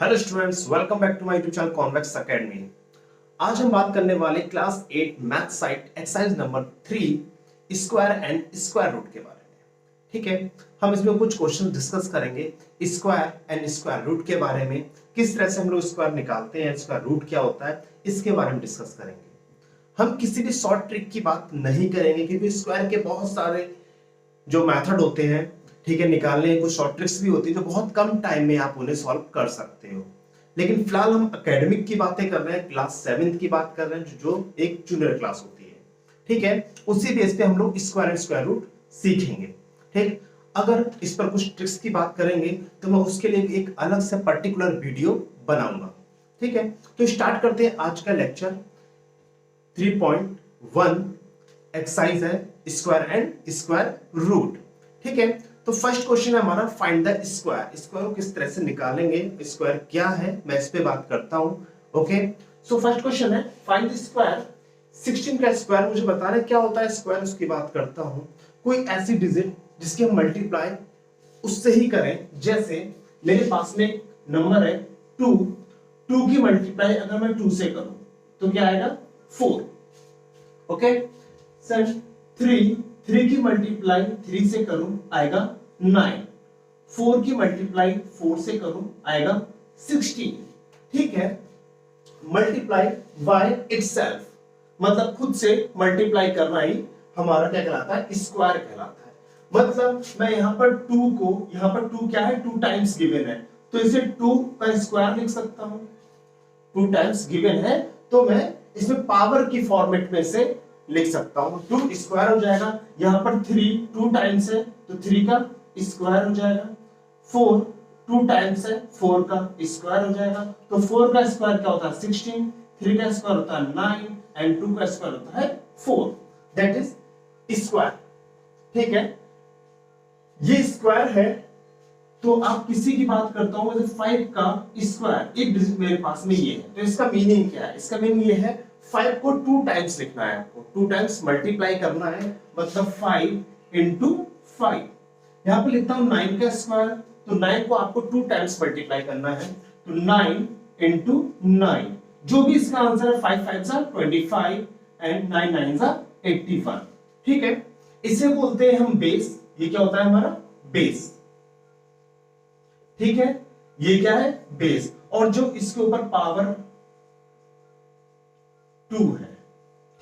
Hello students, welcome back to my YouTube channel Convex Academy. आज हम बात करने वाले class 8 math site exercise number 3 square and square root के बारे में। ठीक है, हम इसमें कुछ क्वेश्चन डिस्कस करेंगे स्क्वायर एंड स्क्वायर रूट के बारे में, किस तरह से हम लोग स्क्वायर निकालते हैं, स्क्वायर रूट क्या होता है, इसके बारे में डिस्कस करेंगे। हम किसी भी शॉर्ट ट्रिक की बात नहीं करेंगे क्योंकि स्क्वायर के बहुत सारे जो मेथड होते हैं, ठीक है, निकालने कुछ शॉर्ट ट्रिक्स भी होती है जो बहुत कम टाइम में आप उन्हें सॉल्व कर सकते हो। लेकिन फिलहाल हम एकेडमिक की बातें कर रहे हैं, क्लास 7th की बात कर रहे हैं जो एक जूनियर क्लास होती है। ठीक है, उसी बेस पे हम लोग स्क्वायर एंड स्क्वायर रूट सीखेंगे। ठीक, अगर इस पर कुछ ट्रिक्स की बात करेंगे तो मैं उसके लिए एक अलग से पर्टिकुलर वीडियो बनाऊंगा। ठीक है, तो स्टार्ट करते हैं आज का लेक्चर। 3.1 एक्सरसाइज है स्क्वायर एंड स्क्वायर रूट। ठीक है, तो फर्स्ट क्वेश्चन है हमारा फाइंड द स्क्वायर। स्क्वायर को किस तरह से निकालेंगे, स्क्वायर क्या है, मैं इस पे बात करता हूं। ओके, सो फर्स्ट क्वेश्चन है फाइंड द स्क्वायर। 16 का स्क्वायर मुझे बताना है क्या होता है स्क्वायर, उसकी बात करता हूं। कोई ऐसी डिजिट जिसके हम मल्टीप्लाई उससे ही करें, जैसे मेरे पास में एक नंबर है 2 की मल्टीप्लाई अगर मैं 2 से करूं तो क्या आएगा 4। ओके सर, 3 की मल्टीप्लाई 3 से करूं आएगा 9। 4 की मल्टीप्लाई 4 से करूं आएगा 16। ठीक है, मल्टीप्लाई बाय इटसेल्फ मतलब खुद से मल्टीप्लाई करना ही हमारा क्या कहलाता है, स्क्वायर कहलाता है। मतलब मैं यहां पर 2 को, यहां पर 2 क्या है, 2 टाइम्स गिवन है तो इसे 2 का स्क्वायर लिख सकता हूं। 2 टाइम्स गिवन है तो मैं इसमें पावर की फॉर्मेट में से लिख सकता हूं। 2 स्क्वायर हो जाएगा, यहां पर 3 2 टाइम्स है तो 3 का स्क्वायर हो जाएगा। 4 2 टाइम्स है, 4 का स्क्वायर हो जाएगा। तो 4 का स्क्वायर क्या होता है 16, 3 का स्क्वायर होता है 9 एंड 2 का स्क्वायर होता है 4, दैट इज स्क्वायर। ठीक है, ये स्क्वायर है। तो आप किसी की बात करता हूं जैसे 5 का स्क्वायर, एक डिजिट मेरे पास में ये है, तो इसका मीनिंग क्या है, इसका मीनिंग ये है 5 को 2 टाइम्स लिखना है आपको, 2 टाइम्स मल्टीप्लाई करना है, मतलब 5 इंटू 5। यहां पे लिखता हूं 9 का स्क्वायर, तो 9 को आपको 2 टाइम्स मल्टीप्लाई करना है, तो 9 इंटू 9, जो भी इसका आंसर है 5 5 जा 25 एंड 9 9 जा 81। ठीक है, इसे बोलते हैं हम बेस। ये क्या होता है हमारा बेस। ठीक है, ये क्या है बेस, और जो इसके ऊपर पावर 2 है,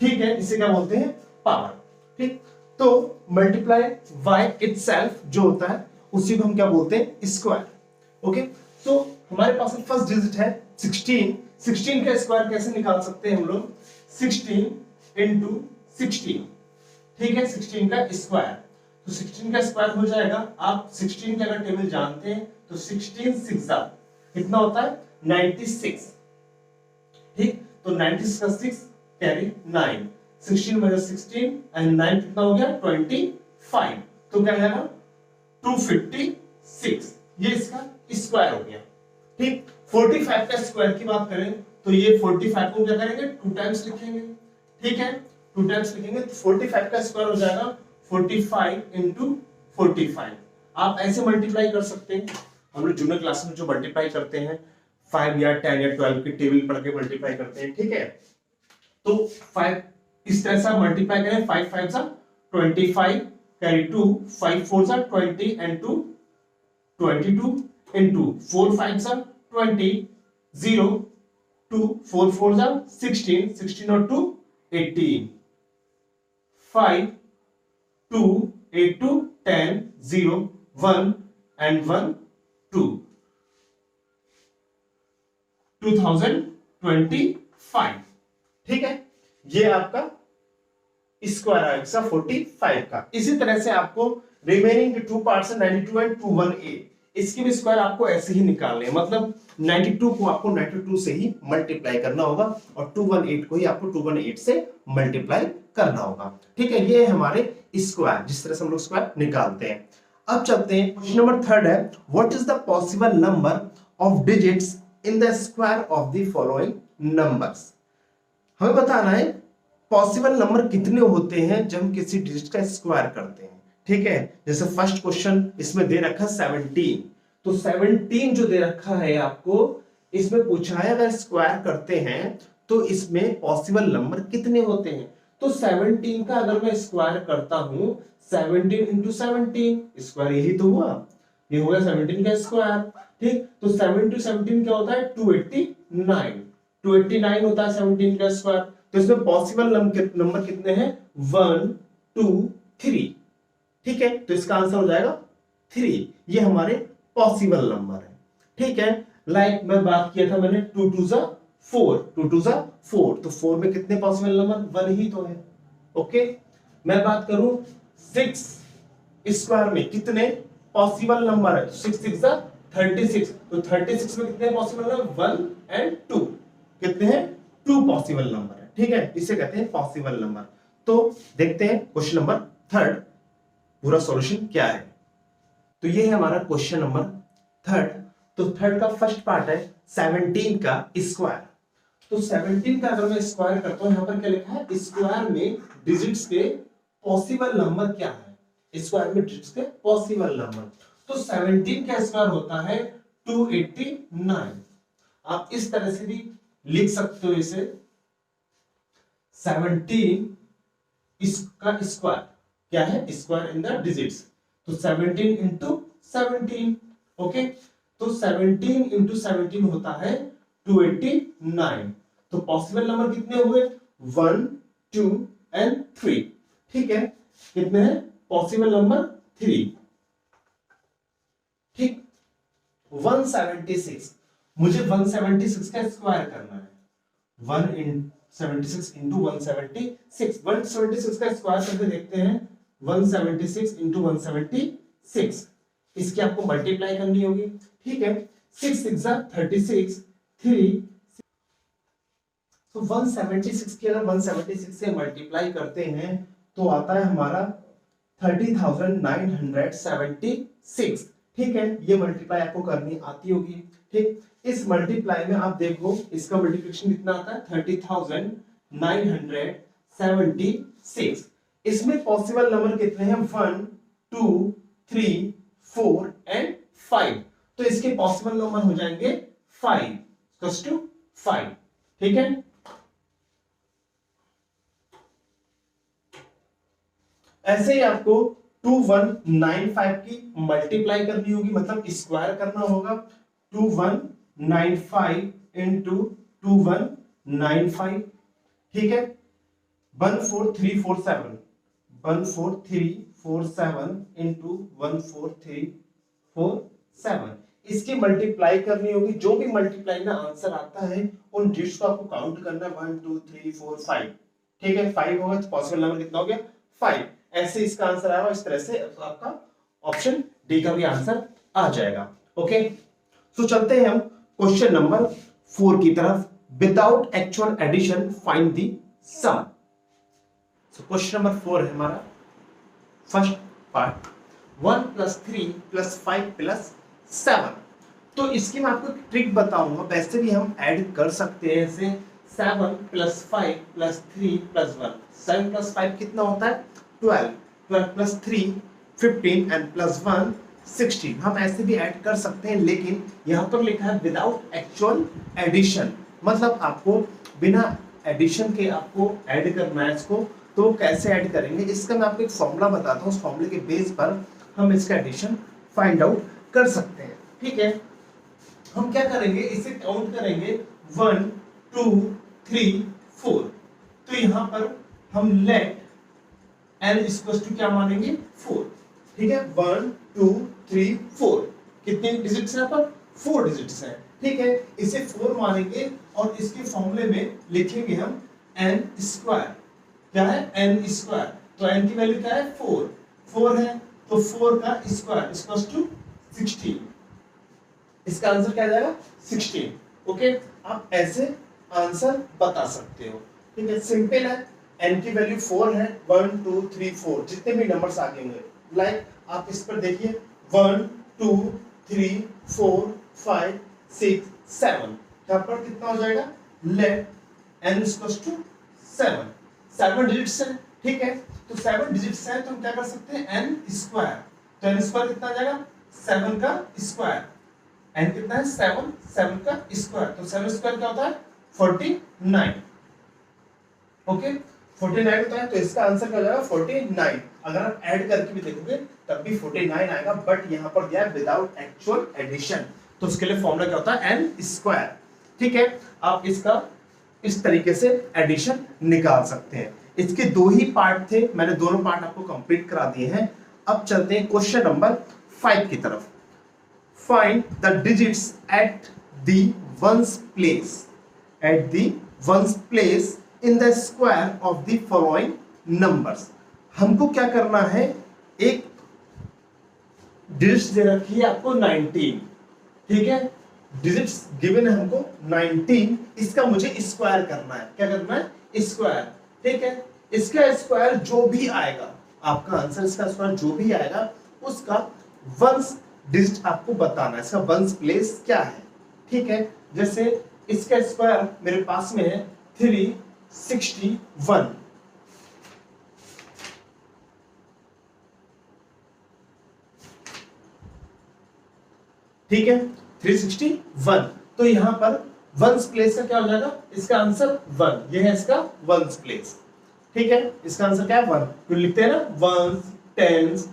ठीक है, इसे क्या बोलते हैं पावर। ठीक, तो मल्टीप्लाई बाय इटसेल्फ जो होता है उसी को हम क्या बोलते हैं स्क्वायर। ओके, तो हमारे पास फर्स्ट डिजिट है 16। 16 का स्क्वायर कैसे निकाल सकते हैं हम लोग, 16 इंटू 16। ठीक है, 16 का स्क्वायर, तो 16 का स्क्वायर हो जाएगा, आप 16 के अगर टेबल जानते हैं तो 16 6 कितना होता है 96। ठीक, तो 96 का 6 कैरी 9, 16 में 16 एंड 9 कितना हो गया 25, तो क्या आएगा 256, ये इसका स्क्वायर हो गया। ठीक, 45 का स्क्वायर की बात करें तो ये 45 को क्या करेंगे 2 टाइम्स लिखेंगे। ठीक है, 2 टाइम्स लिखेंगे तो 45 का स्क्वायर हो जाएगा 45 इंटू 45। आप ऐसे मल्टीप्लाई कर सकते हैं, हम लोग जूनियर क्लास में जो मल्टीप्लाई करते हैं 5 या 10 या 12 की टेबल पढ़ के मल्टीप्लाई करते हैं। ठीक है, तो 5 इस तरह से मल्टीप्लाई करें, 5 5 जा 25 कैरी 2, 5 4 जा 20 एंड 2 22 इनटू 4 5 जा 20, 0 2 4 4 जा 16, 16 और 2 18, 5 2 8 2 10 0 1 and 1 2 2025। ठीक है, ये आपका स्क्वायर आएगा 45 का। इसी तरह से आपको रिमेनिंग 2 पार्ट्स 92 एंड 218, इसके भी स्क्वायर आपको ऐसे ही निकालने हैं। मतलब 92 को आपको 92 से ही मल्टीप्लाई करना होगा और 218 को ही आपको 218 से मल्टीप्लाई करना होगा। ठीक है, ये हमारे स्क्वायर, जिस तरह से हम लोग स्क्वायर निकालते हैं। अब चलते हैं, क्वेश्चन नंबर 3 है what is the possible number of digits in the square of the following numbers. हमें बताना है पॉसिबल नंबर कितने होते हैं जब हम किसी डिजिट का स्क्वायर करते हैं। ठीक है, जैसे फर्स्ट क्वेश्चन इसमें दे रखा 17, तो 17 जो दे रखा है आपको इसमें पूछा है अगर स्क्वायर करते हैं तो इसमें पॉसिबल नंबर कितने होते हैं। तो 17 का अगर मैं स्क्वायर करता हूं 17 इंटू 17 स्क्वायर, यही तो हुआ, ये हो गया 17 का स्क्वायर। ठीक, तो 7 टू 17 क्या होता है 289, 289 होता है 17 का स्क्वायर। तो इसमें पॉसिबल नंबर कितने हैं 1 2 3। ठीक है, तो इसका आंसर हो जाएगा 3, ये हमारे पॉसिबल नंबर है। ठीक है, लाइक मैं बात किया था मैंने 2 2 जा 4, 2 2 जा 4, तो 4 में कितने पॉसिबल नंबर 1 ही तो है। ओके, मैं बात करूं 6 स्क्वायर में कितने पॉसिबल नंबर है, 6 6 जा 36, तो 36 में कितने पॉसिबल नंबर 1 एंड 2, कितने हैं 2 पॉसिबल नंबर है। ठीक है, इसे कहते हैं पॉसिबल नंबर। तो देखते हैं क्वेश्चन नंबर 3 पूरा सॉल्यूशन क्या है। तो ये है हमारा क्वेश्चन नंबर 3। तो थर्ड का फर्स्ट पार्ट है 17 का स्क्वायर। तो 17 का अगर मैं स्क्वायर करता हूं, यहां पर क्या लिखा है स्क्वायर में डिजिट्स के पॉसिबल नंबर क्या है, स्क्वायर में डिजिट्स के पॉसिबल नंबर। तो 17 का स्क्वायर होता है 289। आप इस तरह से भी लिख सकते हो इसे 17 इसका स्क्वायर क्या है स्क्वायर इन द डिजिट्स, तो 17 इंटू 17। ओके, तो 17 इंटू 17 होता है 289। तो पॉसिबल नंबर कितने हुए 1 2 एंड 3। ठीक है, कितने हैं पॉसिबल नंबर 3। ठीक, 176, मुझे 176 का स्क्वायर करना है, 176 इंटू 176, 176 का स्क्वायर करके देखते हैं 176 इंटू 176, इसकी आपको मल्टीप्लाई करनी होगी। ठीक है, 6 6 36, 3, तो 176 की अगर 176 से मल्टीप्लाई करते हैं तो आता है हमारा 30,976। ठीक है, ये मल्टीप्लाई आपको करनी आती होगी। ठीक, इस मल्टीप्लाई में आप देखो इसका मल्टीप्लिकेशन कितना आता है 30,976। इसमें पॉसिबल नंबर कितने हैं 1 2 3 4 एंड 5, तो इसके पॉसिबल नंबर हो जाएंगे 5 ठीक है, ऐसे ही आपको 2195 की मल्टीप्लाई करनी होगी, मतलब स्क्वायर करना होगा। 2195 इंटू 2195, ठीक है, 14347, 14347 इंटू 14347, इसकी मल्टीप्लाई करनी होगी। जो भी मल्टीप्लाई में आंसर आता है उन डिजिट्स को आपको काउंट करना है 1 2 3 4 5। ठीक है, 5 होगा तो पॉसिबल नंबर कितना हो गया 5। ऐसे इसका आंसर आएगा, इस तरह से तो आपका ऑप्शन डी का भी आंसर आ जाएगा। ओके, तो चलते हैं हम क्वेश्चन नंबर 4 की तरफ। Without actual addition find the sum. So question number 4 है हमारा फर्स्ट पार्ट, 1 + 3 + 5 + 7। तो इसकी मैं आपको एक ट्रिक बताऊंगा, वैसे भी हम ऐड कर सकते हैं ऐसे 7 + 5 + 3 + 1। 7 + 5 कितना होता है 12, 12 + 3 15 एंड +1 16। हम ऐसे भी ऐड कर सकते हैं, लेकिन यहाँ पर लिखा है विदाउट एक्चुअल एडिशन, मतलब आपको बिना एडिशन के आपको ऐड करना है इसको। तो कैसे ऐड करेंगे इसका मैं आपको एक फॉर्मूला बताता हूँ, उस फॉर्मूले के बेस पर हम इसका एडिशन फाइंड आउट कर सकते हैं। ठीक है, हम क्या करेंगे इसे काउंट करेंगे 1 2 3 4। तो यहाँ पर हम लेट n इक्वल टू क्या मानेंगे 4। ठीक है, 1 2 3 4, कितने डिजिट्स हैं यहाँ पर 4 डिजिट्स हैं। ठीक है, इसे 4 मानेंगे और इसके फॉर्मूले में लिखेंगे हम n स्क्वायर। क्या है n स्क्वायर, तो n की वैल्यू क्या है 4, 4 है तो 4 का स्क्वायर इक्वल टू 16। इसका आंसर क्या आ जाएगा 16। ओके, आप ऐसे आंसर बता सकते हो। ठीक है, सिंपल है, n की वैल्यू 4 है, 1 2 3 4 जितने भी नंबर्स आगे होंगे, लाइक आप इस पर देखिए 1 2 3 4 5 6 7, यहाँ पर कितना हो जाएगा let n equal to 7, 7 digits है। ठीक है, तो 7 डिजिट्स है तो हम क्या कर सकते हैं n स्क्वायर, तो n स्क्वायर कितना आ जाएगा 7 का स्क्वायर, n कितना है 7, 7 का स्क्वायर, तो 7 स्क्वायर क्या होता है 49। ओके 49 होता है, तो इसका आंसर क्या हो जाएगा 49। अगर आप ऐड करके भी देखोगे तब भी 49 आएगा, बट यहाँ पर दिया है विदाउट एक्चुअल एडिशन, तो उसके लिए फॉर्मूला क्या होता है n स्क्वायर। ठीक है, आप इसका इस तरीके से एडिशन निकाल सकते हैं। इसके दो ही पार्ट थे, मैंने दोनों पार्ट आपको कंप्लीट करा दिए हैं। अब चलते हैं क्वेश्चन नंबर 5 की तरफ। Find the digits at the ones place, at the ones place in the square of the following numbers. हमको क्या करना है, एक डिजिट्स दे रखी है आपको 19, ठीक है, डिजिट्स गिवन है हमको 19, इसका मुझे स्क्वायर करना है। क्या करना है, स्क्वायर। ठीक है, इसका स्क्वायर जो भी आएगा, आपका आंसर इसका स्क्वायर जो भी आएगा उसका वंस डिजिट आपको बताना है, इसका वंस प्लेस क्या है। ठीक है, जैसे इसका स्क्वायर मेरे पास में है 361, ठीक है 361, तो यहां पर वंस प्लेस का क्या हो जाएगा, इसका आंसर 1, ये है इसका वंस प्लेस। ठीक है, इसका आंसर क्या है 1, तो लिखते हैं ना वंस, टेंस,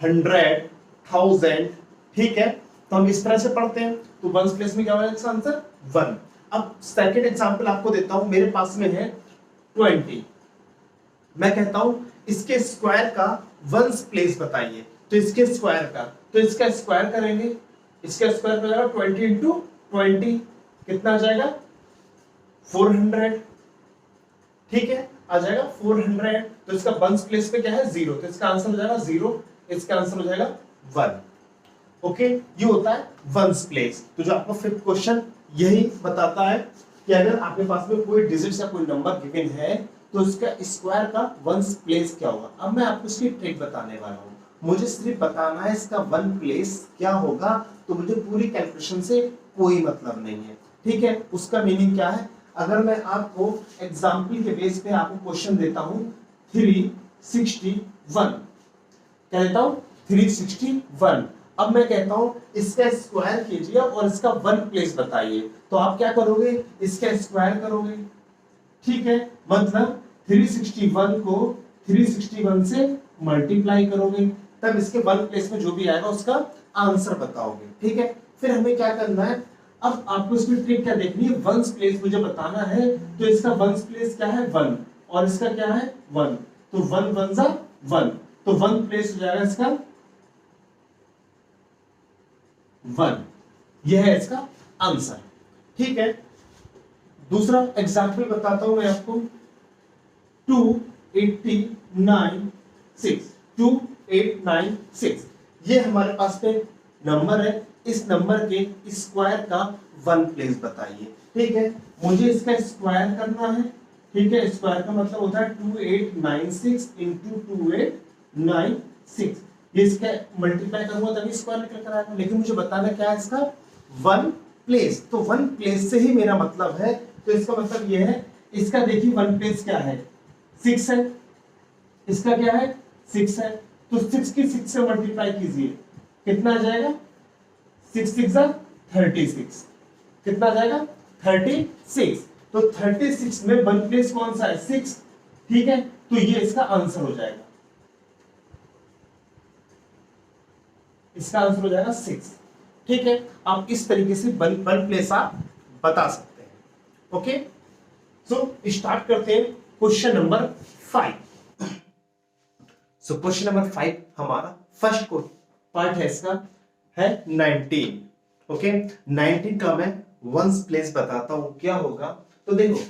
100, 1000। ठीक है, तो हम इस तरह से पढ़ते हैं, तो वंस प्लेस में क्या होगा इसका आंसर 1। अब सेकंड एग्जांपल आपको देता हूं, मेरे पास में है 20, मैं कहता हूं इसके स्क्वायर का वंस प्लेस बताइए, तो इसके स्क्वायर का, तो इसका स्क्वायर करेंगे, इसका स्क्वायर हो जाएगा 20 इंटू 20, कितना आ जाएगा 400। ठीक है, आ जाएगा 400, तो इसका वंस प्लेस पे क्या है 0, तो इसका आंसर हो जाएगा 0, इसका आंसर हो जाएगा 1। ओके, ये होता है वंस प्लेस। तो जो आपको फिफ्थ क्वेश्चन यही बताता है कि अगर आपके पास में कोई डिजिट या कोई नंबर गिवन है तो इसका स्क्वायर का वंस प्लेस क्या होगा। अब मैं आपको इसकी ट्रिक बताने वाला हूं, मुझे सिर्फ बताना है इसका वन प्लेस क्या होगा, तो मुझे पूरी कैलकुलेशन से कोई मतलब नहीं है। ठीक है, उसका मीनिंग क्या है, अगर मैं आपको एग्जाम्पल के बेस पे आपको क्वेश्चन देता हूं 361, क्या देता हूं 361, अब मैं कहता हूं इसका स्क्वायर कीजिए और इसका वन प्लेस बताइए, तो आप क्या करोगे, इसका स्क्वायर करोगे। ठीक है, मतलब 361 को 361 से मल्टीप्लाई करोगे, तब इसके वन प्लेस में जो भी आएगा उसका आंसर बताओगे। ठीक है, फिर हमें क्या करना है, अब आपको इसमें ट्रिक क्या देखनी है, वंस प्लेस मुझे बताना है, तो इसका वंस प्लेस क्या है 1 और इसका क्या है 1, तो 1 1 जा 1, तो वन प्लेस हो जाएगा इसका 1, यह है इसका आंसर। ठीक है, दूसरा एग्जांपल बताता हूं मैं आपको 2896, ये हमारे पास में नंबर है, इस नंबर के स्क्वायर का वन प्लेस बताइए। ठीक है, मुझे इसका स्क्वायर करना है। ठीक है, स्क्वायर का मतलब होता है 2896 इंटू 2896, ये इसका मल्टीप्लाई करूंगा तभी स्क्वायर निकल कर आएगा, लेकिन मुझे बताना क्या है इसका वन प्लेस, तो वन प्लेस से ही मेरा मतलब है, तो इसका मतलब ये है, इसका देखिए वन प्लेस क्या है 6 है, इसका क्या है 6 है, तो 6 की 6 से मल्टीप्लाई कीजिए, कितना आ जाएगा 6 6 जा 36, कितना आ जाएगा 36, तो 36 में वन प्लेस कौन सा है 6। ठीक है, तो ये इसका आंसर हो जाएगा, इसका आंसर हो जाएगा 6। ठीक है, आप इस तरीके से वन प्लेस आप बता सकते हैं। ओके, सो स्टार्ट करते हैं क्वेश्चन नंबर 5। सो क्वेश्चन नंबर 5 हमारा फर्स्ट पार्ट है, इसका है 19। ओके, 19 का मैं वंस प्लेस बताता हूं क्या होगा। तो देखो,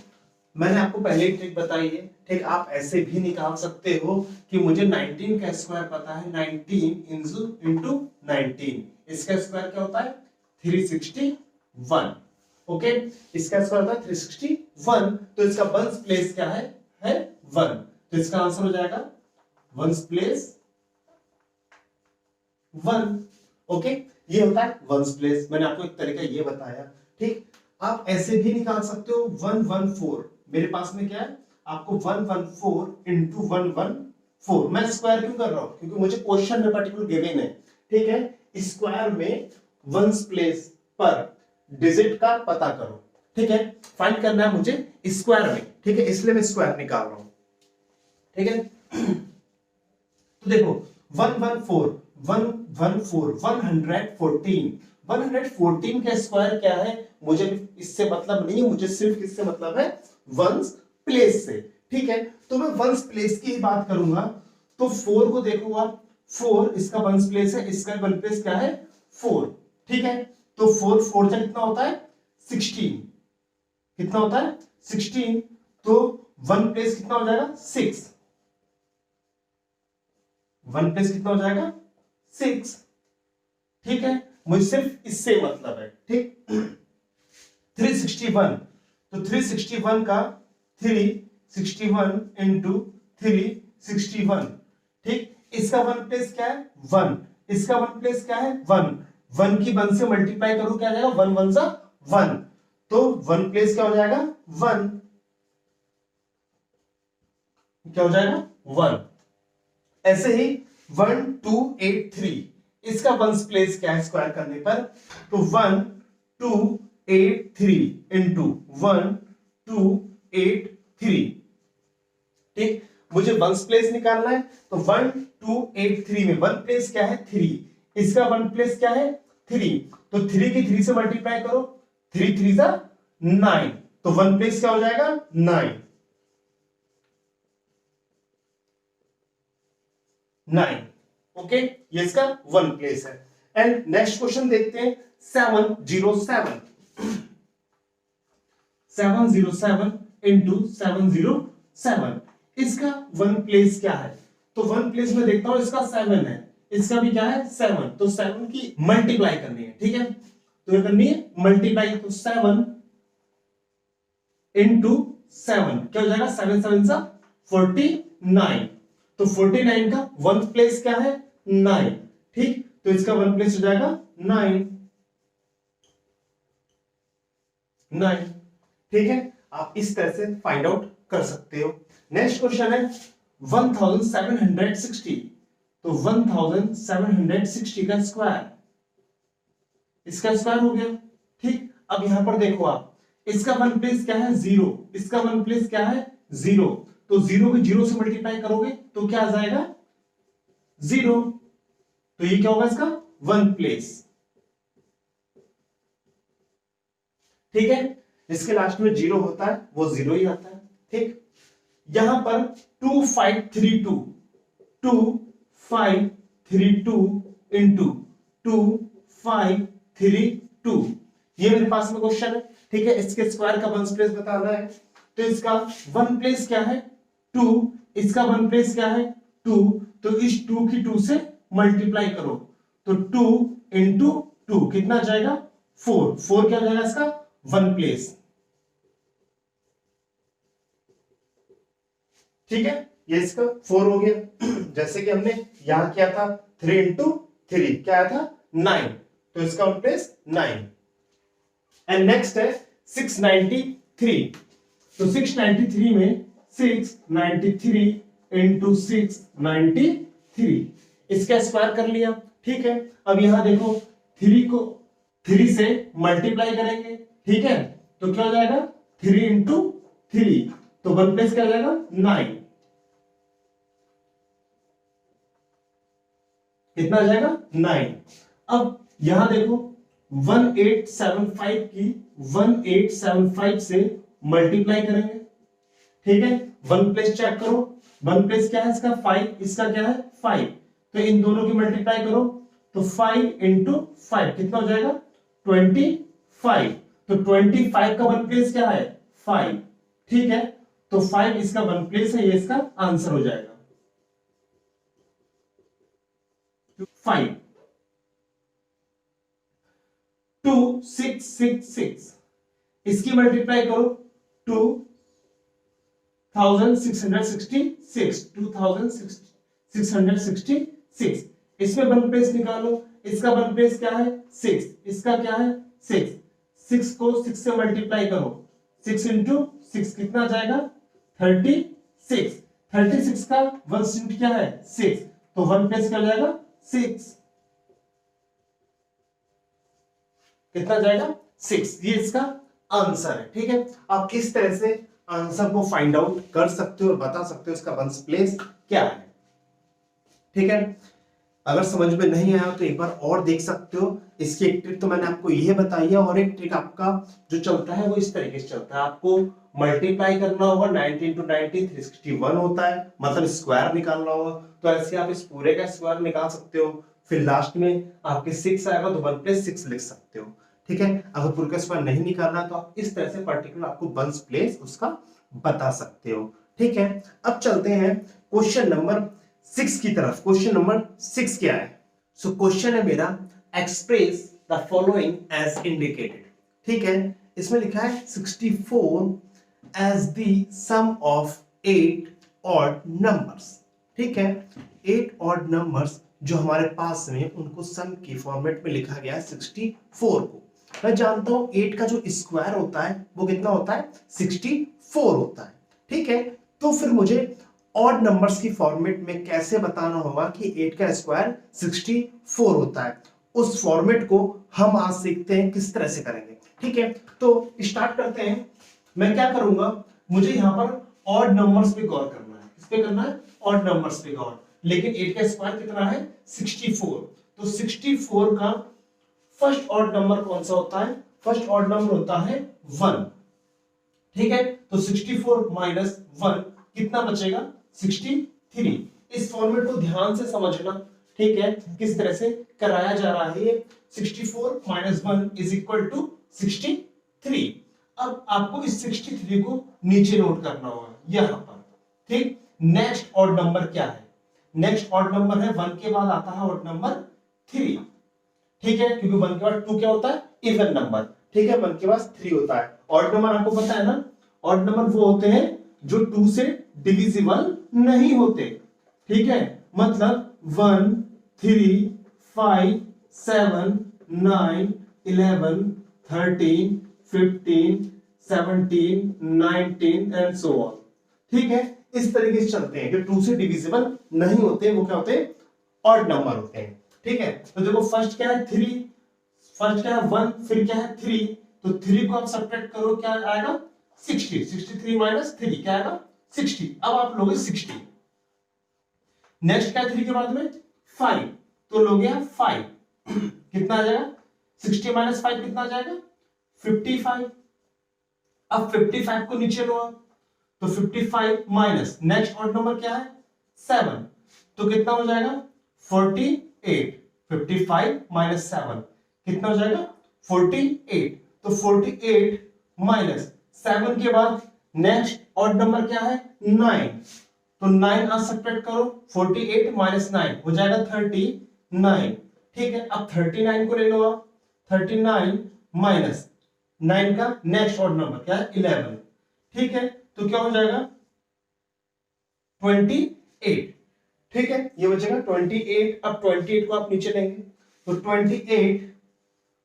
मैंने आपको पहले ही ट्रिक बताई है, ठीक, आप ऐसे भी निकाल सकते हो कि मुझे 19 का स्क्वायर पता है, 19 इंटू 19, इसका स्क्वायर क्या होता है 361। ओके, इसका स्क्वायर होता है 361, तो इसका वंस प्लेस क्या है 1, तो इसका आंसर हो जाएगा वंस प्लेस 1। ओके, ये होता है वंस प्लेस, मैंने आपको एक तरीका ये बताया। ठीक, आप ऐसे भी निकाल सकते हो 114, मेरे पास में क्या है, आपको 114 इंटू 114, मैं स्क्वायर क्यों कर रहा हूं, क्योंकि मुझे क्वेश्चन में पर्टिकुलर गिवन है। ठीक है, स्क्वायर में वंस प्लेस पर डिजिट का पता करो। ठीक है, फाइंड करना है मुझे स्क्वायर में। ठीक है, इसलिए मैं स्क्वायर निकाल रहा हूं। ठीक है, तो देखो 114 114 का स्क्वायर क्या है, मुझे इससे मतलब नहीं है, मुझे सिर्फ किससे मतलब है, वंस प्लेस से। ठीक है, तो मैं वंस प्लेस की ही बात करूंगा। तो 4 को देखूंगा, 4 इसका वंस प्लेस है, इसका वन प्लेस क्या है, 4। ठीक है, तो 4 4 से कितना होता है, 16। कितना होता है, 16। तो वन प्लेस कितना हो जाएगा, 6। वन प्लेस कितना हो जाएगा, 6। ठीक है, मुझे सिर्फ इससे मतलब है। ठीक, 361, तो 361 का 361 इंटू 361। ठीक, इसका वन प्लेस क्या है, 1। इसका वन प्लेस क्या है, 1। 1 की 1 से मल्टीप्लाई करो, क्या जाएगा, 1 1 सा 1। तो वन प्लेस क्या हो जाएगा, 1। क्या हो जाएगा, 1। ऐसे ही 1283, इसका वंस प्लेस क्या है स्क्वायर करने पर, तो 1283 इंटू 1283। ठीक, मुझे वंस प्लेस निकालना है, तो 1283 में वन प्लेस क्या है, 3। इसका वन प्लेस क्या है, 3। तो 3 की 3 से मल्टीप्लाई करो, 3 3 जा 9। तो वन प्लेस क्या हो जाएगा, 9। 9। ओके, ये इसका वन प्लेस है। एंड नेक्स्ट क्वेश्चन देखते हैं, 707 707 इंटू 707, इसका वन प्लेस क्या है, तो वन प्लेस में देखता हूं, इसका 7 है, इसका भी क्या है, 7। तो 7 की मल्टीप्लाई करनी है। ठीक है, तो ये करनी है मल्टीप्लाई, तो 7 इंटू 7 क्या हो जाएगा, 7 7 सा 49। तो 49 का वन प्लेस क्या है, 9। ठीक, तो इसका वन प्लेस हो जाएगा 9 9। ठीक है, आप इस तरह से फाइंड आउट कर सकते हो। नेक्स्ट क्वेश्चन है 1760, तो 1760 का स्क्वायर, इसका स्क्वायर हो गया। ठीक, अब यहां पर देखो आप, इसका वन प्लेस क्या है, 0। इसका वन प्लेस क्या है, 0। तो 0 को 0 से मल्टीप्लाई करोगे तो क्या आ जाएगा, 0। तो ये क्या होगा, इसका वन प्लेस। ठीक है, जिसके लास्ट में 0 होता है वो 0 ही आता है। ठीक, यहां पर 2532 2532 इंटू 2532, ये मेरे पास में क्वेश्चन है। ठीक है, इसके स्क्वायर का वन प्लेस बताना है, तो इसका वन प्लेस क्या है, 2। इसका वन प्लेस क्या है, 2। तो इस 2 की 2 से मल्टीप्लाई करो, तो 2 इंटू 2 कितना जाएगा, 4। 4 क्या जाएगा इसका वन प्लेस। ठीक है, ये इसका 4 हो गया। जैसे कि हमने यहां किया था 3 इंटू 3 क्या आया था, 9। तो इसका वन प्लेस 9। एंड नेक्स्ट है 693, तो 693 में 693 इंटू 693, इसका स्क्वायर कर लिया। ठीक है, अब यहां देखो 3 को 3 से मल्टीप्लाई करेंगे। ठीक है, तो क्या हो जाएगा, 3 इंटू 3, तो वन प्लेस क्या हो जाएगा, 9। कितना आ जाएगा, 9। अब यहां देखो 1875 की 1875 से मल्टीप्लाई करेंगे। ठीक है, वन प्लेस चेक करो, वन प्लेस क्या है इसका, 5। इसका क्या है, 5। तो इन दोनों की मल्टीप्लाई करो, तो 5 इंटू 5 कितना हो जाएगा, 25। तो 25 का वन प्लेस क्या है, 5। ठीक है, तो 5 इसका वन प्लेस है, ये इसका आंसर हो जाएगा 5। 2666, इसकी मल्टीप्लाई करो, 2666, इसमें वन प्लेस निकालो, इसका वन प्लेस क्या है, 6। इसका क्या है, 6। 6 को 6 से मल्टीप्लाई करो, 6 इंटू 6 कितना जाएगा, 36। 36 का वन क्या है, 6। तो वन प्लेस क्या हो जाएगा, 6। कितना जाएगा 6, ये इसका आंसर है। ठीक है, आप इस तरह से आंसर को फाइंड आउट कर सकते हो और बता सकते हो इसका वंस प्लेस क्या है। ठीक है, अगर समझ में नहीं आया तो एक बार और देख सकते हो। इसकी एक ट्रिक तो मैंने आपको ये बताई है, और एक ट्रिक आपका जो चलता है वो इस तरीके से चलता है, आपको मल्टीप्लाई करना होगा, 90 × 90 361 होता है, मतलब स्क्वायर निकालना होगा। तो ऐसे आप इस पूरे का स्क्वायर निकाल सकते हो, फिर लास्ट में आपके 6 आएगा तो 1 + 6 लिख सकते हो। ठीक है, अगर पूरे का स्क्वायर नहीं निकालना तो आप इस तरह से पर्टिकुलर आपको वंस प्लेस उसका बता सकते हो। ठीक है, अब चलते हैं क्वेश्चन नंबर 6 की तरफ। क्वेश्चन नंबर 6 क्या है? सो क्वेश्चन है मेरा, express the following as indicated. ठीक है, इसमें लिखा है 64 as the sum of 8 odd numbers. ठीक है, 8 ऑड नंबर्स जो हमारे पास में उनको सम की फॉर्मेट में लिखा गया है 64 को। मैं जानता हूं 8 का जो स्क्वायर होता है वो कितना होता है 64 होता है। ठीक है, तो फिर मुझे ऑड नंबर्स की फॉर्मेट में कैसे बताना होगा कि 8 का स्क्वायर 64 होता है। उस फॉर्मेट को हम आज सीखते हैं किस तरह से करेंगे। ठीक है, तो स्टार्ट करते हैं। मैं क्या करूंगा, मुझे यहां पर ऑड नंबर्स पे गौर करना है। किस पे करना है? ऑड नंबर्स पे गौर। लेकिन 8 का स्क्वायर कितना है 64, तो 64 का फर्स्ट ऑड नंबर कौन सा होता है? फर्स्ट ऑड नंबर होता है 1। ठीक है, तो 64 माइनस 1 कितना बचेगा 63। इस फॉर्मेट को ध्यान से समझना। ठीक है, किस तरह से कराया जा रहा है ये। 64 माइनस 1 इज इक्वल टू 63। अब आपको इस 63 को नीचे नोट करना होगा यहां पर। ठीक, नेक्स्ट ऑड नंबर क्या है? नेक्स्ट ऑड नंबर है 1 के बाद आता है ऑड नंबर 3। ठीक है, क्योंकि 1 के बाद 2 क्या होता है? Even number. ठीक है, 1 के बाद 3 होता है। ऑड नंबर आपको पता है ना, ऑड नंबर वो होते हैं जो 2 से डिविजिबल नहीं होते। ठीक है, मतलब 1 3 5 7 9 11 13 15 17 19 एंड सो ऑन। ठीक है, इस तरीके से चलते हैं। जो 2 से डिविजिबल नहीं होते वो क्या होते हैं? ऑड नंबर होते हैं। ठीक है, तो देखो फर्स्ट क्या है 3, फर्स्ट क्या है 1, फिर क्या है 3, तो 3 को आप सब्ट्रैक्ट करो क्या आएगा 60। 63 माइनस 3 क्या आएगा 60। अब आप लोगे 60। नेक्स्ट क्या है 3 के बाद में 5, तो लोगे 5 कितना आ जाएगा 60 माइनस 5 कितना आ जाएगा 55। अब 55 को नीचे लो आप, तो 55 माइनस नेक्स्ट ऑड नंबर क्या है 7, तो कितना हो जाएगा 48। 55 माइनस 7 कितना हो जाएगा 48। तो 48 माइनस 7 के बाद नेक्स्ट ऑड नंबर क्या है 9, तो 9 आप सब्ट्रैक्ट करो, 48 माइनस 9 हो जाएगा 39। ठीक है, अब 39 को ले लो आप, 39 माइनस 9 का नेक्स्ट ऑड नंबर क्या है 11। ठीक है, तो क्या हो जाएगा 28। ठीक है, ये बचेगा 28। अब 28 को आप नीचे लेंगे, तो 28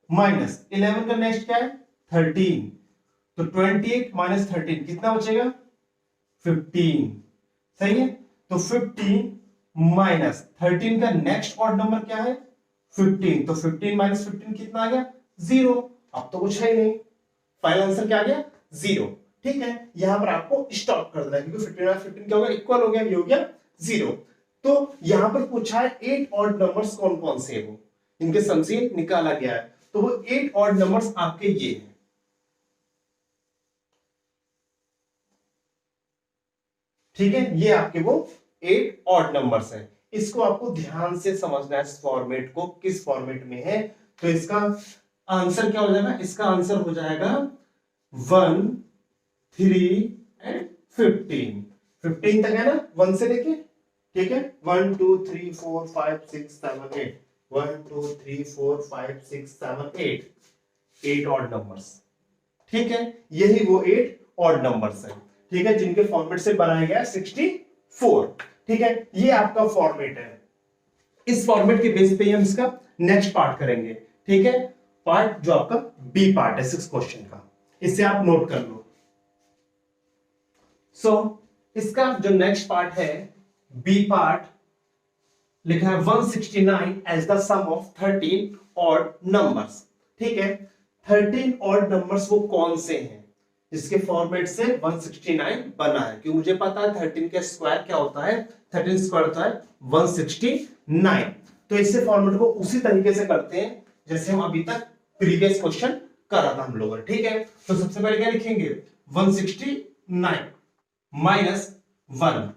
माइनस 11 का नेक्स्ट क्या है 13, तो 28 माइनस 13 कितना बचेगा 15। सही है, तो 15 माइनस 13 का नेक्स्ट ऑड नंबर क्या है 15, तो 15 माइनस 15 कितना आ गया 0। अब तो कुछ है ही नहीं, फाइनल आंसर क्या आ गया 0। ठीक है, यहां पर आपको स्टॉप कर देना है, क्योंकि 15 माइनस 15 क्या हो गया इक्वल हो गया, ये हो गया 0। तो यहां पर पूछा है 8 ऑड नंबर्स कौन कौन से हैं, वो इनके सम से निकाला गया है। तो वो 8 ऑड नंबर्स आपके ये हैं। ठीक है, ये आपके वो 8 ऑड नंबर्स हैं। इसको आपको ध्यान से समझना है, इस फॉर्मेट को किस फॉर्मेट में है। तो इसका आंसर क्या हो जाएगा, इसका आंसर हो जाएगा 1 3 एंड 15। 15 तक है ना 1 से लेके। ठीक है, 1 2 3 4 5 6 7 8, 1 2 3 4 5 6 7 8 ऑड नंबर्स। ठीक है, यही वो 8 ऑड नंबर्स हैं। ठीक है, जिनके फॉर्मेट से बनाया गया 64। ठीक है, ये आपका फॉर्मेट है। इस फॉर्मेट के बेस पे हम इसका नेक्स्ट पार्ट करेंगे। ठीक है, पार्ट जो आपका बी पार्ट है 6 क्वेश्चन का, इसे आप नोट कर लो। सो इसका जो नेक्स्ट पार्ट है बी पार्ट, लिखा है 169 as the sum of 13 odd numbers. ठीक है, 13 ऑड नंबर्स वो कौन से हैं जिसके फॉर्मेट से 169 बना है, क्योंकि मुझे पता है 13 का स्क्वायर क्या होता है, 13 स्क्वायर होता है 169। तो इसे फॉर्मेट को उसी तरीके से करते हैं जैसे हम अभी तक प्रीवियस क्वेश्चन करा था हम लोगों ने। ठीक है, तो सबसे पहले क्या लिखेंगे, 169 माइनस 1,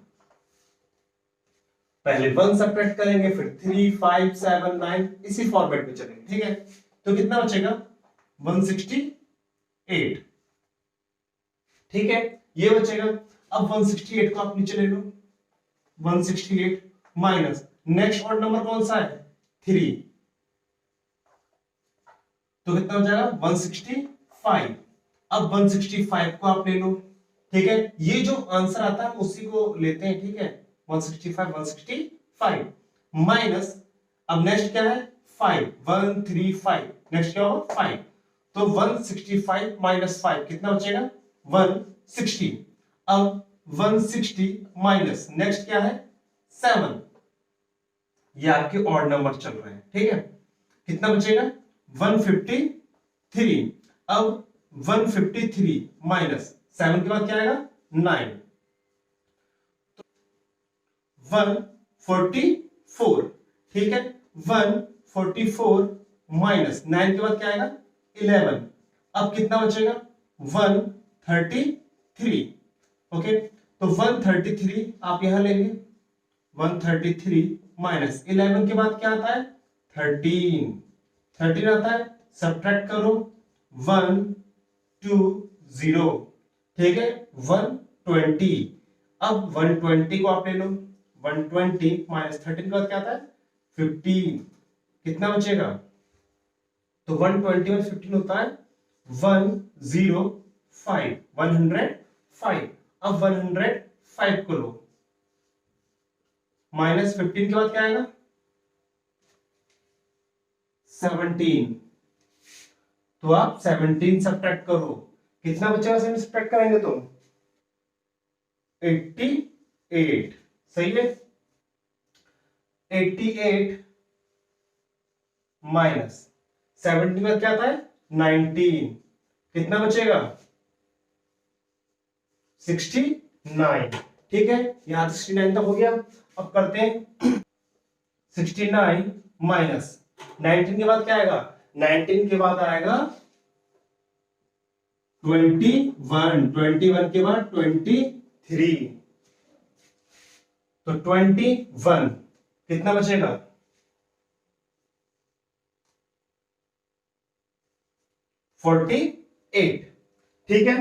पहले 1 सब्ट्रैक्ट करेंगे, फिर 3 5 7 9 इसी फॉर्मेट में चलेंगे। ठीक है, तो कितना बचेगा 168। ठीक है, ये बचेगा। अब 168 को आप नीचे ले लो, 168 माइनस नेक्स्ट ऑड नंबर कौन सा है 3, तो कितना हो जाएगा 165। अब 165 को आप ले लो। ठीक है, ये जो आंसर आता है उसी को लेते हैं। ठीक है, 165 माइनस, अब नेक्स्ट क्या है 5, 135, नेक्स्ट क्या होगा 5, तो 165 माइनस 5 कितना बचेगा 160। अब 160 माइनस नेक्स्ट क्या है 7, ये आपके ऑड नंबर चल रहे हैं। ठीक है, कितना बचेगा 153। अब 153 माइनस 7 के बाद क्या आएगा 9, 144। ठीक है, 144 माइनस 9 के बाद क्या आएगा 11। अब कितना बचेगा 133। ओके, तो 133 आप यहां लेंगे, 133 माइनस 11 के बाद क्या आता है 13, 13 आता है, सब्ट्रैक्ट करो 120। ठीक है, 120। अब 120 को आप ले लो, 120 माइनस 13 के बाद क्या आता है 15, कितना बचेगा, तो 120 में 15 होता है 105, 105। अब 105 को लो, माइनस 15 के बाद क्या आएगा 17, तो आप 17 सब्ट्रैक्ट करो, कितना बचेगा 17 सब्ट्रैक्ट करेंगे तो 88। सही है, 88 माइनस 70 में क्या आता है 19, कितना बचेगा 69। ठीक है, यहां तक 69 तक हो गया। अब करते हैं 69 माइनस 19 के बाद क्या आएगा, 19 के बाद आएगा 21, 21 के बाद 23, तो 21 कितना बचेगा 48। ठीक है,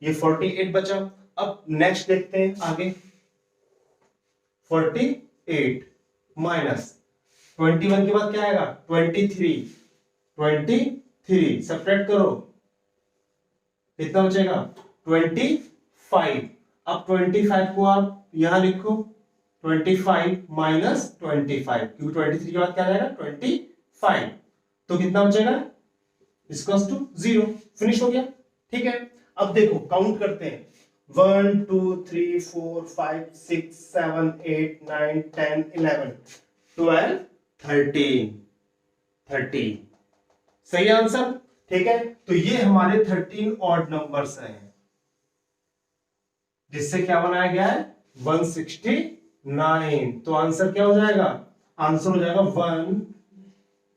ये 48 बचा। अब नेक्स्ट देखते हैं आगे, 48 माइनस 21 के बाद क्या आएगा 23, 23 सब्ट्रैक्ट करो, कितना बचेगा 25। अब 25 को आप यहां लिखो, 25 माइनस 25, क्योंकि 23 के बाद क्या आएगा 25, तो कितना बचेगा इक्वल्स टू 0। फिनिश हो गया। ठीक है, अब देखो काउंट करते हैं, 1 2 3 4 5 6 7 8 9 10 11 12 13। सही आंसर। ठीक है, तो ये हमारे 13 ऑड नंबर्स हैं जिससे क्या बनाया गया है 169। तो आंसर क्या हो जाएगा, आंसर हो जाएगा 1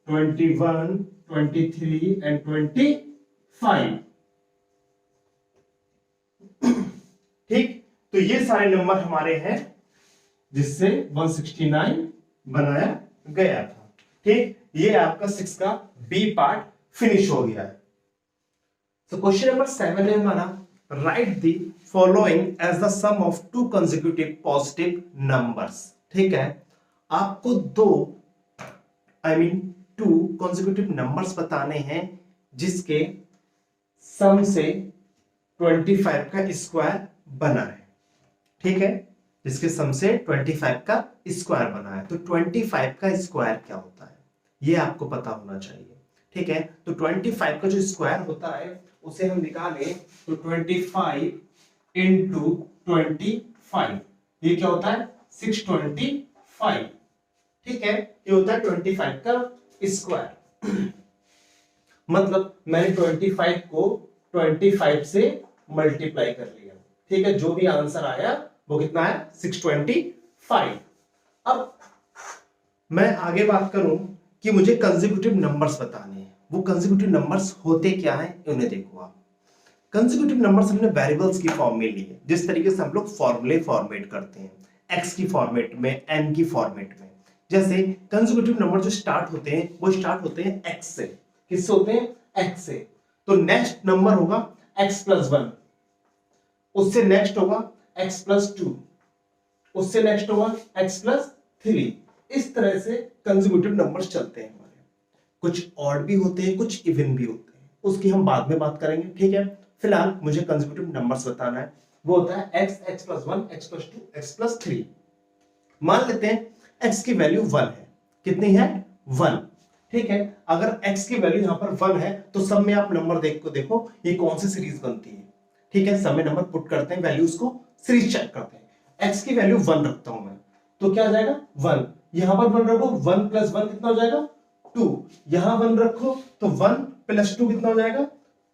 21 23 एंड 25। ठीक, तो ये सारे नंबर हमारे हैं जिससे 169 बनाया गया था। ठीक, ये आपका 6 का बी पार्ट फिनिश हो गया है। तो क्वेश्चन नंबर 7 है हमारा, write the following as the sum of two consecutive positive numbers. ठीक है, आपको दो टू कंसेक्यूटिव नंबर्स बताने हैं जिसके सम से 25 का स्क्वायर बना है। ठीक है, जिसके सम से 25 का स्क्वायर बना है। तो 25 का स्क्वायर क्या होता है ये आपको पता होना चाहिए। ठीक है, तो 25 का जो स्क्वायर होता है उसे हम निकालें तो 25 इंटू 25, ये क्या होता है 625। ठीक है, ये होता है 25 का स्क्वायर। मतलब मैंने 25 को 25 से मल्टीप्लाई कर लिया, ठीक है, जो भी आंसर आया वो कितना है 625। अब मैं आगे बात करूं कि मुझे कंसेक्यूटिव नंबर्स बताने हैं। वो कंसेक्यूटिव नंबर्स होते क्या हैं उन्हें देखो आप। कंसेक्यूटिव नंबर्स हमने वेरिएबल्स की फॉर्म में लिए, जिस तरीके से हम लोग फॉर्मूले फॉर्मेट करते हैं, एक्स की फॉर्मेट में, एन की फॉर्मेट में। जैसे कंसेक्यूटिव नंबर जो स्टार्ट होते हैं वो स्टार्ट होते हैं एक्स से। किससे होते हैं? एक्स से। तो नेक्स्ट नंबर होगा एक्स प्लस 1, उससे नेक्स्ट होगा एक्स प्लस 2, उससे नेक्स्ट होगा x प्लस 3। इस तरह से कंसेक्यूटिव नंबर्स चलते हैं हमारे। कुछ ऑड भी होते हैं, कुछ इवन भी होते हैं, उसकी हम बाद में बात करेंगे, ठीक है। फिलहाल मुझे कंसेक्यूटिव नंबर्स बताना है। वो होता है x, x plus 1, x plus 2, x plus 3। मान लेते हैं x की वैल्यू 1 है। कितनी है? 1, ठीक है। अगर x की वैल्यू यहां पर 1 है तो सब में आप नंबर देखो ये कौन सी सीरीज बनती है, ठीक है। सब में नंबर पुट करते हैं, वैल्यूज को सीरीज चेक करते हैं। x की वैल्यू 1 रखता हूं मैं, तो क्या आ जाएगा 1। यहां पर 1 रखो, 1 प्लस 1 कितना हो जाएगा 2। यहां 1 रखो तो 1 प्लस 2 कितना हो जाएगा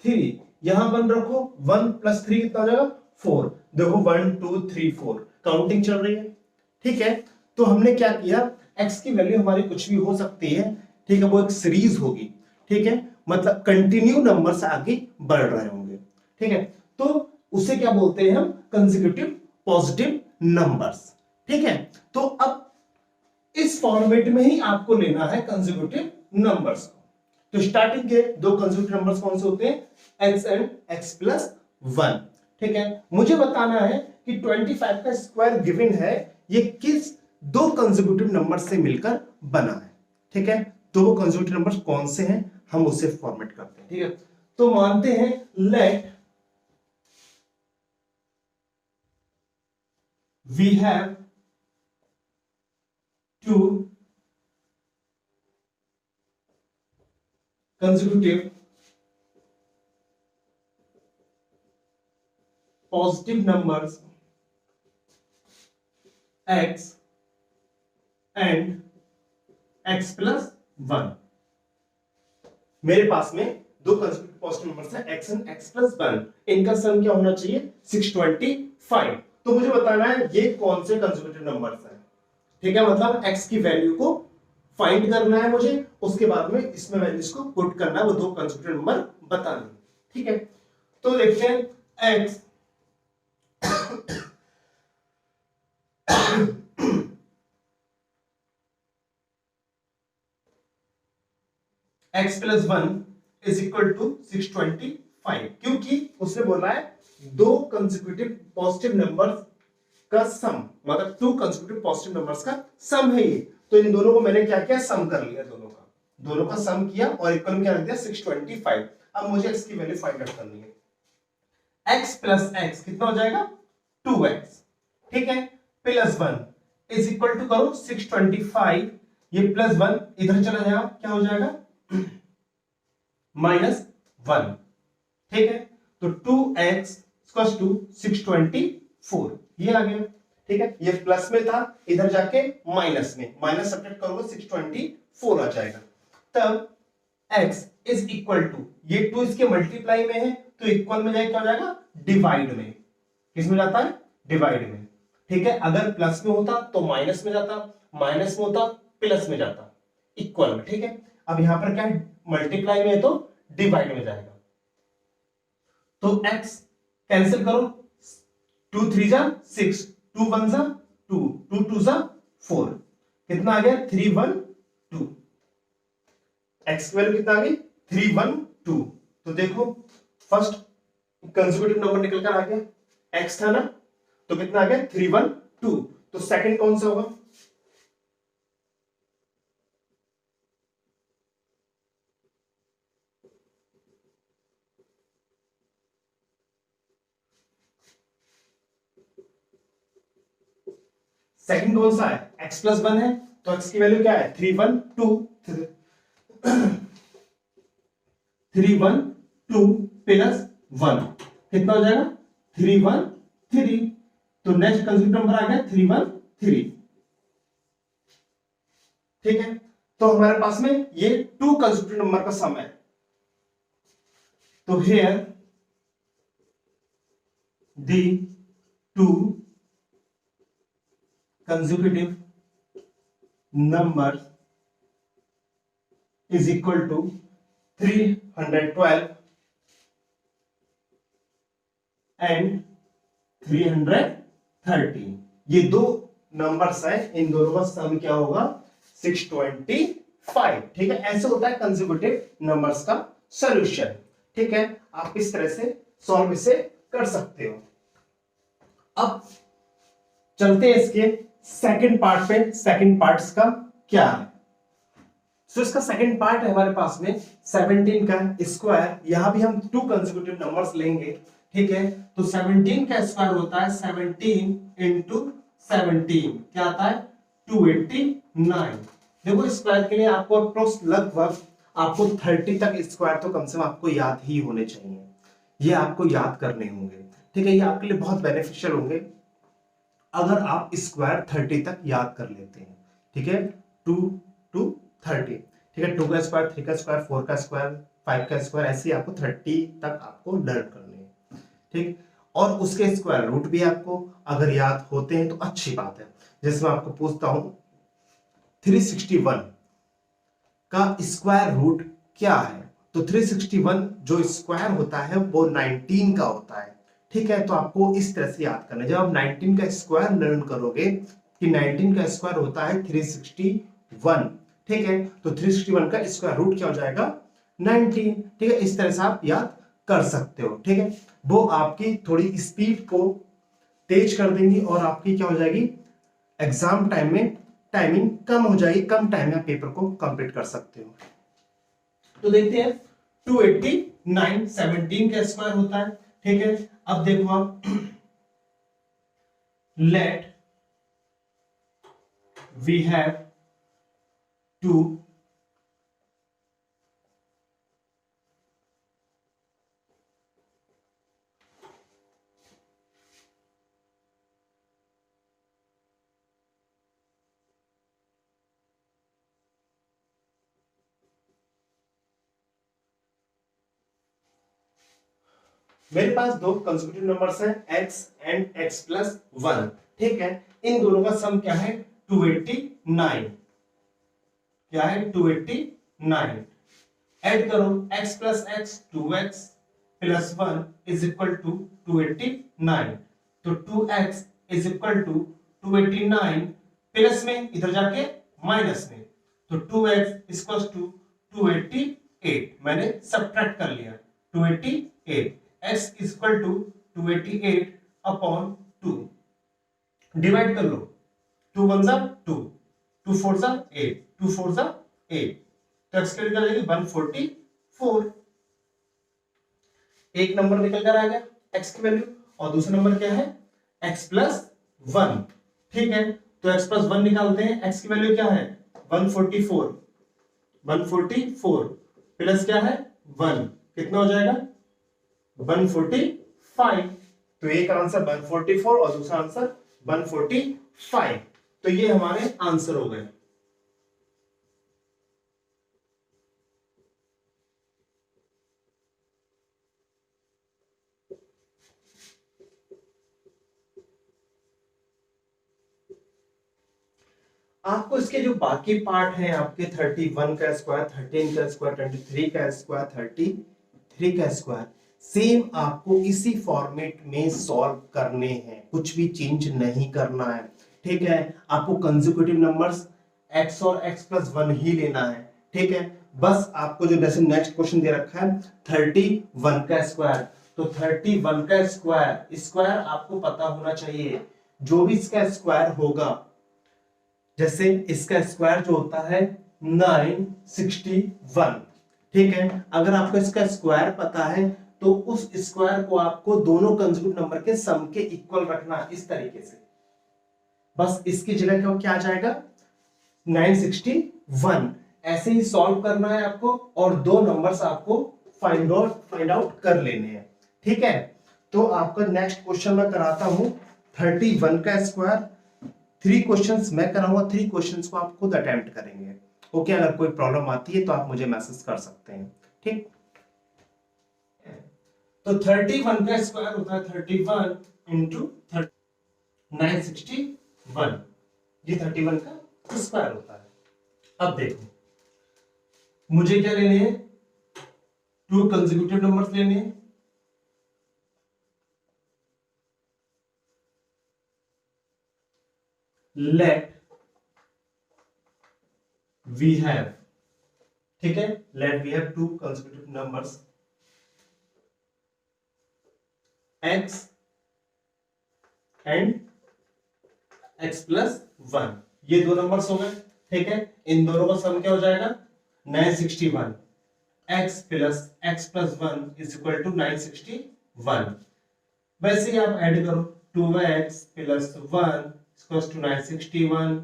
3। यहां 1 रखो, 1 प्लस 3 कितना हो जाएगा 4। देखो 1 2 3 4 काउंटिंग चल रही है, ठीक है। तो हमने क्या किया, x की वैल्यू हमारी कुछ भी हो सकती है, ठीक है, वो एक सीरीज होगी, ठीक है, मतलब कंटिन्यू नंबर से आगे बढ़ रहे होंगे, ठीक है। तो उसे क्या बोलते हैं हम? कंसेक्यूटिव पॉजिटिव नंबर्स, ठीक है। तो अब इस फॉर्मेट में ही आपको लेना है कंसेक्यूटिव नंबर्स को। तो स्टार्टिंग के दो कंसेक्यूटिव नंबर्स कौन से होते हैं? x एंड x प्लस 1, ठीक है। मुझे बताना है कि 25 का स्क्वायर गिवन है, ये किस दो कंसेक्यूटिव नंबर से मिलकर बना है, ठीक है। तो वो कंसेक्यूटिव नंबर्स कौन से हैं हम उसे फॉर्मेट करते हैं, ठीक है। तो मानते हैं let we have two consecutive positive numbers x and x plus 1। मेरे पास में दो कंसेक्यूटिव पॉजिटिव नंबर्स हैं x एंड x प्लस 1, इनका सम क्या होना चाहिए 625। तो मुझे बताना है ये कौन से कंसेक्यूटिव नंबर्स हैं, ठीक है। मतलब x की वैल्यू को फाइंड करना है मुझे, उसके बाद में इसमें वैल्यूज को पुट करना है, वो दो कंसेक्यूटिव नंबर बताने, ठीक है। तो देखते हैं x x plus 1 is equal to 625, क्योंकि उसने बोला है दो कंसेक्यूटिव पॉजिटिव नंबर्स का सम, मतलब टू कंसेक्यूटिव पॉजिटिव नंबर्स का सम है ये। तो इन दोनों को मैंने क्या किया, सम कर लिया, दोनों का सम किया और इक्वल में क्या रख दिया 625। अब मुझे x की वैल्यू फाइंड आउट करनी है। x प्लस x कितना हो जाएगा 2x, ठीक है, प्लस 1 इज इक्वल टू करो 625, ये प्लस 1 इधर चला जाएगा, क्या हो जाएगा -1, ठीक है। तो 2x इक्वल्स टू 624, ये आ गया, ठीक है। ये प्लस में था, इधर जाके माइनस में, माइनस सब्ट्रैक्ट करोगे 624 आ जाएगा। तब x इज इक्वल टू, ये 2 इसके मल्टीप्लाई में है तो इक्वल में जाए क्या हो जाएगा डिवाइड में। किस में जाता है? डिवाइड में, ठीक है। अगर प्लस में होता तो माइनस में जाता, माइनस में होता प्लस में जाता, इक्वल में, ठीक है। अब यहां पर क्या है, मल्टीप्लाई में है तो डिवाइड में जाएगा। तो x कैंसिल करो, 2 3 जा 6, 2 1 जा 2, 2 2 जा 4, कितना आ गया 312। x की वैल्यू कितना आ गई 312। तो देखो फर्स्ट कंसेक्यूटिव नंबर निकल कर आ गया, x था ना, तो कितना आ गया 312। तो सेकंड कौन सा होगा? सेकंड कौन सा है? x प्लस 1 है, तो x की वैल्यू क्या है 312 प्लस 1 कितना हो जाएगा 313। तो नेक्स्ट कंसेक्यूटिव नंबर आ गया 313, ठीक है। तो हमारे पास में ये टू कंसेक्यूटिव नंबर का सम है, तो here the two consecutive numbers is equal to 312 and 330। ये दो नंबर्स हैं, इन दोनों का सम क्या होगा 625। ठीक है, ऐसे होता है कंसेक्यूटिव नंबर्स का सॉल्यूशन। ठीक है, आप इस तरह से सॉल्व इसे कर सकते हो। अब चलते हैं इसके सेकंड पार्ट पे। सेकंड पार्ट्स का क्या है? सो इसका सेकंड पार्ट है हमारे पास में 17 का स्क्वायर। यहां भी हम टू कंसेक्यूटिव नंबर्स लेंगे। ठीक है, तो 17 का स्क्वायर होता है 17 इंटू 17, क्या आता है 289। देखो स्क्वायर के लिए आपको अप्रोक्स लगभग आपको 30 तक स्क्वायर तो कम से कम आपको याद ही होने चाहिए, ये आपको याद करने होंगे। ठीक है, ये आपके लिए बहुत बेनिफिशियल होंगे अगर आप स्क्वायर 30 तक याद कर लेते हैं। ठीक है, 2 to 30। ठीक है, 2 का स्क्वायर, 3 का स्क्वायर, 4 का स्क्वायर, 5 का स्क्वायर, ऐसे ही आपको 30 तक आपको लर्न करने हैं। ठीक, और उसके स्क्वायर रूट भी आपको अगर याद होते हैं तो अच्छी बात है। जैसे मैं आपको पूछता हूं 361 का स्क्वायर रूट क्या है, तो 361 जो स्क्वायर होता है वो 19 का होता है। ठीक है, तो आपको इस तरह से याद करना है। जब आप 19 का स्क्वायर लर्न करोगे कि 19 का स्क्वायर होता है 361। ठीक है, तो 361 का स्क्वायर रूट क्या हो जाएगा 19। ठीक है, इस तरह से आप याद कर सकते हो। ठीक है, वो आपकी थोड़ी स्पीड को तेज कर देंगी और आपकी क्या हो जाएगी एग्जाम टाइम में टाइमिंग कम हो जाएगी, कम टाइम में पेपर को कंप्लीट कर सकते हो। तो देखते हैं 289 17 का स्क्वायर होता है। ठीक है, अब देखो आप लेट वी हैव टू मेरे पास दो कंसेक्यूटिव नंबर्स हैं x एंड x प्लस 1। ठीक है, इन दोनों का सम क्या है 289। क्या है 289। ऐड करो x plus x 2x plus 1 is equal to 289। तो 2x is equal to 289 plus में इधर जाके माइनस में, तो 2x इक्वल टू 288। मैंने सब्ट्रैक्ट कर लिया 288। x equal to 288 upon 2। Divide कर लो, 2 1 जा 2, 2 4 जा 8, 2 4 जा 8, तो x की निकल जाएगी 144। एक नंबर निकल कर आ गया x की वैल्यू, और दूसरा नंबर क्या है x प्लस 1। ठीक है, तो x प्लस 1 निकालते हैं। x की वैल्यू क्या है 144, 144 प्लस क्या है 1, कितना हो जाएगा 145। तो एक आंसर 144 और दूसरा आंसर 145। तो ये हमारे आंसर हो गए। आपको इसके जो बाकी पार्ट हैं आपके 31 का स्क्वायर, 13 का स्क्वायर, 23 का स्क्वायर, 33 का स्क्वायर, सेम आपको इसी फॉर्मेट में सॉल्व करने हैं, कुछ भी चेंज नहीं करना है। ठीक है, आपको कंसेक्यूटिव नंबर्स x और x प्लस 1 ही लेना है। ठीक है, बस आपको जो जैसे नेक्स्ट क्वेश्चन दे रखा है 31 का स्क्वायर, तो 31 का स्क्वायर, स्क्वायर आपको पता होना चाहिए। जो भी इसका स्क्वायर होगा, जैसे इसका स्क्वायर जो होता है 961। ठीक है, अगर आपको इसका स्क्वायर पता है तो उस स्क्वायर को आपको दोनों कंसेक्यूटिव नंबर के सम के इक्वल रखना, इस तरीके से। बस इसकी जगह क्या आ जाएगा 961। ऐसे ही सॉल्व करना है आपको, और दो नंबर्स आपको फाइंड आउट कर लेने हैं। ठीक है, तो आपका नेक्स्ट क्वेश्चन मैं कराता हूं 31 का स्क्वायर। 3 क्वेश्चंस मैं कराऊंगा, 3 क्वेश्चंस को आप खुद अटेम्प्ट करेंगे। ओके, अगर कोई प्रॉब्लम आती है तो आप मुझे मैसेज कर सकते हैं। ठीक, तो 31 का स्क्वायर होता है 31 इंटू 961, ये 31 का स्क्वायर होता है। अब देखो मुझे क्या लेने हैं, 2 कंसेक्यूटिव नंबर्स लेने हैं। लेट वी हैव, ठीक है, let we have 2 consecutive numbers x and x plus 1, ये 2 नंबर्स हो गए, ठीक है। इन दोनों का सम क्या हो जाएगा 961, x plus 1 is equal to 961। वैसे ही आप ऐड करो, 2x प्लस 1 इक्वल्स टू 961,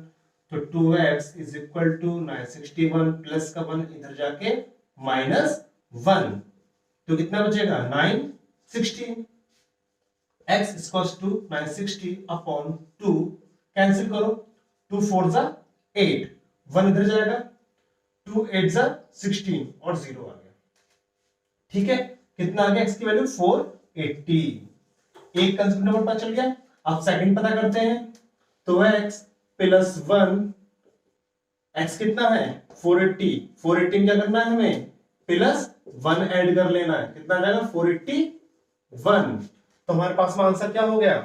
तो 2x is equal to 961 plus का 1 इधर जाके -1, तो कितना बचेगा 960। x equals to 960 upon 2, cancel करो, 2 4 जा 8, 1 इधर जाएगा, 2 8 जा 16 और 0 आ गया, ठीक है। कितना आ गया x की वैल्यू 480। एक कंसेप्ट नंबर पता चल गया। अब सेकंड पता करते हैं, तो x प्लस 1, x कितना है 480, 480 क्या करना है हमें प्लस 1 ऐड कर लेना है, कितना आ जाएगा 481। तो हमारे पास में आंसर क्या हो गया,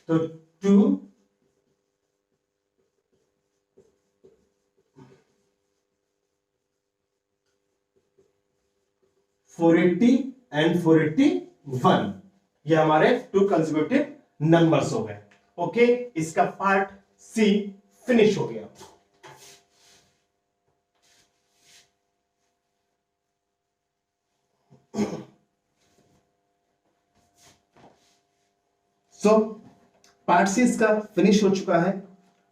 तो 2 480 एंड 481, ये हमारे 2 कंसेक्यूटिव नंबर्स हो गए। ओके, इसका पार्ट सी फिनिश हो गया। सो पार्ट सी इसका फिनिश हो चुका है।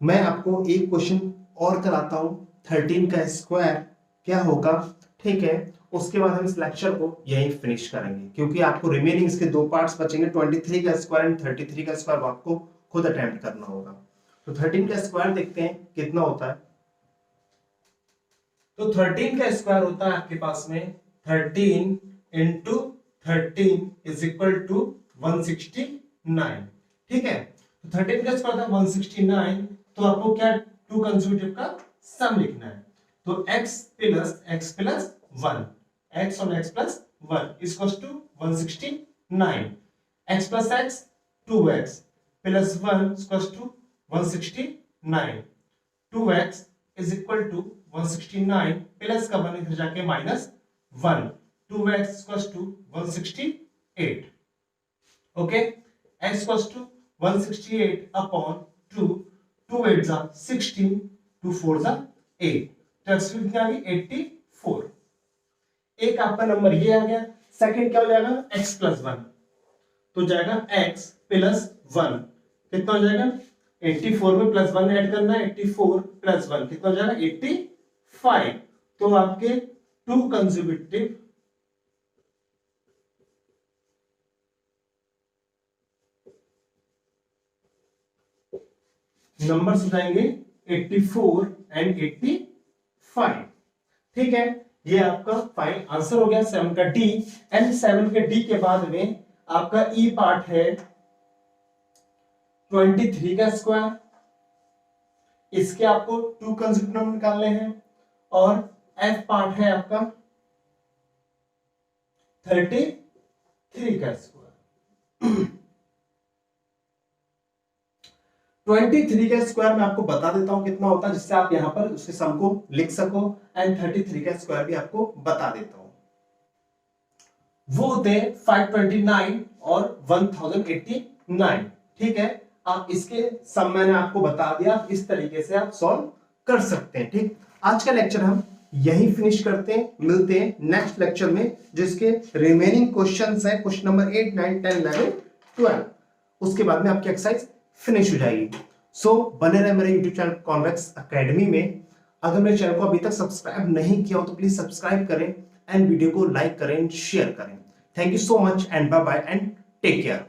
मैं आपको एक क्वेश्चन और कराता हूं, 13 का स्क्वायर क्या होगा, ठीक है। उसके बाद हम इस लेक्चर को यहीं फिनिश करेंगे, क्योंकि आपको रिमेनिंग इसके 2 पार्ट्स बचेंगे, 23 का स्क्वायर एंड 33 का स्क्वायर आपको खुद अटेम्प्ट करना होगा। तो 13 का स्क्वायर देखते हैं कितना होता है। तो 13 का स्क्वायर होता है आपके पास में 13 इंटू 13 इज इक्वल टू 169, ठीक है। तो 13 का स्क्वायर था 169, तो आपको क्या 2 कंसेक्यूटिव का सम लिखना है। तो x प्लस 1, x और x plus 1 equals to 169, x plus x 2x plus 1 equals to 169, 2x is equal to 169 plus का 1 इधर जाके -1, 2x equals to 168, okay. x equals to 168 upon 2, 2 8 जा 16, 2 4 जा 8, तो x की कितनी आ गई 84। एक आपका नंबर ये आ गया। सेकंड क्या हो जाएगा x प्लस 1, तो जाएगा x प्लस 1, कितना हो जाएगा 84 में प्लस 1 ऐड करना है, 84 प्लस 1 कितना हो जाएगा 85। तो आपके 2 कंसेक्यूटिव नंबर्स हो जाएंगे 84 एंड 85, ठीक है। ये आपका फाइनल आंसर हो गया 7 का डी। एंड 7 के डी के बाद में आपका ई पार्ट है 23 का स्क्वायर, इसके आपको 2 कंसेक्यूटिव नंबर निकालने हैं। और एफ पार्ट है आपका 33 का स्क्वायर। 23 का स्क्वायर मैं आपको बता देता हूं कितना होता है, जिससे आप यहां पर उसके सम को लिख सको। एंड 33 का स्क्वायर भी आपको बता देता हूं, वो होते हैं 529 और 1089, ठीक है। आप इसके सम मैंने आपको बता दिया, इस तरीके से आप सॉल्व कर सकते हैं, ठीक। आज का लेक्चर हम यहीं फिनिश करते हैं, मिलते हैं नेक्स्ट लेक्चर में, जिसके रिमेनिंग क्वेश्चंस है क्वेश्चन नंबर 8 9 10 11 12। उसके बाद में आपकी एक्सरसाइज फिनिश हो जाएगी। सो बने रहे मेरे YouTube चैनल कॉन्वेक्स एकेडमी में। अगर मेरे चैनल को अभी तक सब्सक्राइब नहीं किया हो तो प्लीज सब्सक्राइब करें एंड वीडियो को लाइक करें, शेयर करें। Thank you so much and bye bye and take care.